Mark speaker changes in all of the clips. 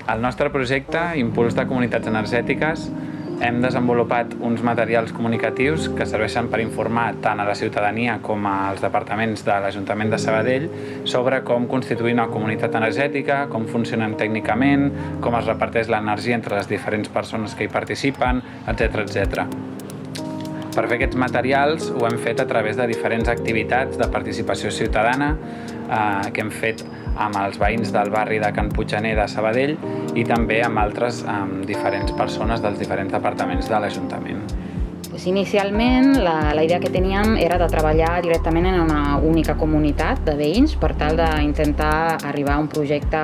Speaker 1: Al nostre projecte, Impuls de Comunitats Energètiques, hem desenvolupat uns materials comunicatius que serveixen per informar tant a la ciutadania com als departaments de l'Ajuntament de Sabadell sobre com constituir una comunitat energètica, com funcionen tècnicament, com es reparteix l'energia entre les diferents persones que hi participen, etc. Per fer aquests materials ho hem fet a través de diferents activitats de participació ciutadana que hem fet amb els veïns del barri de Can Puiggener de Sabadell i també amb altres diferents persones dels diferents departaments de l'Ajuntament.
Speaker 2: Inicialment, la idea que teníem era de treballar directament en una única comunitat de veïns per tal d'intentar arribar a un projecte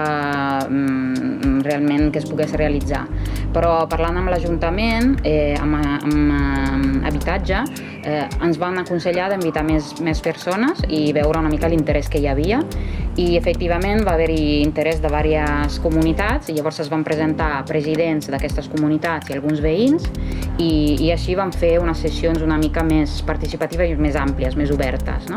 Speaker 2: realment que es pogués realitzar. Però parlant amb l'Ajuntament, amb habitatge, ens van aconsellar d'invitar més persones i veure una mica l'interès que hi havia. I efectivament va haver-hi interès de diverses comunitats i llavors es van presentar presidents d'aquestes comunitats i alguns veïns i així vam fer unes sessions una mica més participatives i més àmplies, més obertes.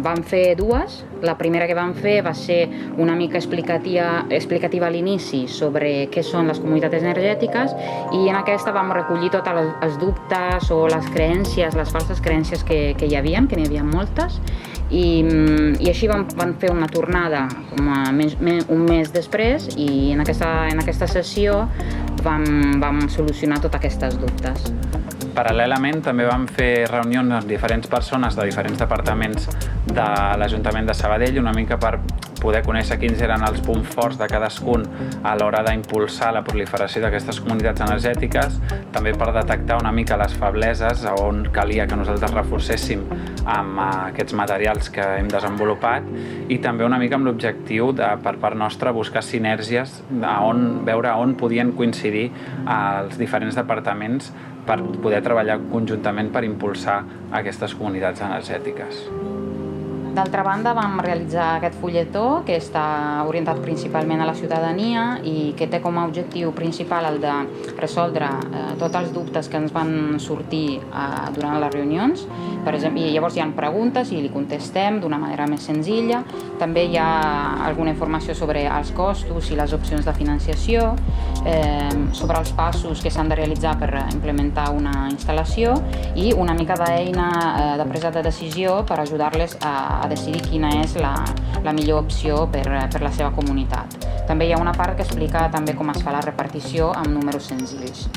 Speaker 2: Vam fer dues. La primera que vam fer va ser una mica explicativa a l'inici sobre què són les comunitats energètiques i en aquesta vam recollir tots els dubtes o les creences, les falses creences que hi havia, que n'hi havia moltes, i així van fer una tornada un mes després i en aquesta sessió vam solucionar totes aquestes dubtes.
Speaker 1: Paral·lelament també vam fer reunions amb diferents persones de diferents departaments de l'Ajuntament de Sabadell, una mica per poder conèixer quins eren els punts forts de cadascun a l'hora d'impulsar la proliferació d'aquestes comunitats energètiques, també per detectar una mica les febleses on calia que nosaltres reforcéssim amb aquests materials que hem desenvolupat i també una mica amb l'objectiu de, per part nostra, buscar sinergies, veure on podien coincidir els diferents departaments per poder treballar conjuntament per impulsar aquestes comunitats energètiques.
Speaker 2: D'altra banda, vam realitzar aquest fulletó que està orientat principalment a la ciutadania i que té com a objectiu principal el de resoldre tots els dubtes que ens van sortir durant les reunions. Per exemple, i llavors hi ha preguntes i li contestem d'una manera més senzilla. També hi ha alguna informació sobre els costos i les opcions de financiació, sobre els passos que s'han de realitzar per implementar una instal·lació i una mica d'eina de presa de decisió per ajudar-les a decidir quina és la millor opció per la seva comunitat. També hi ha una part que explica també com es fa la repartició amb números senzills.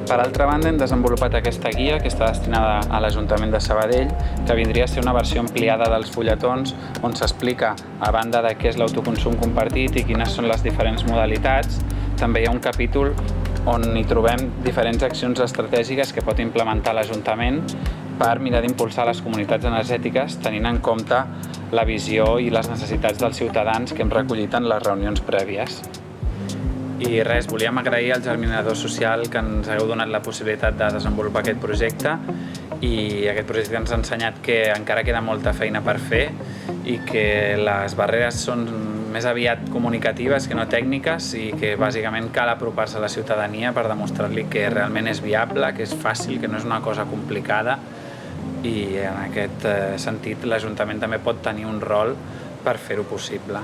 Speaker 1: Per altra banda, hem desenvolupat aquesta guia que està destinada a l'Ajuntament de Sabadell, que vindria a ser una versió ampliada dels fulletons on s'explica, a banda de què és l'autoconsum compartit i quines són les diferents modalitats, també hi ha un capítol on hi trobem diferents accions estratègiques que pot implementar l'Ajuntament per mirar d'impulsar les comunitats energètiques tenint en compte la visió i les necessitats dels ciutadans que hem recollit en les reunions prèvies. I res, volíem agrair al Germinador Social que ens hagueu donat la possibilitat de desenvolupar aquest projecte i aquest projecte ens ha ensenyat que encara queda molta feina per fer i que les barreres són més aviat comunicatives que no tècniques i que bàsicament cal apropar-se a la ciutadania per demostrar-li que realment és viable, que és fàcil, que no és una cosa complicada i en aquest sentit l'Ajuntament també pot tenir un rol per fer-ho possible.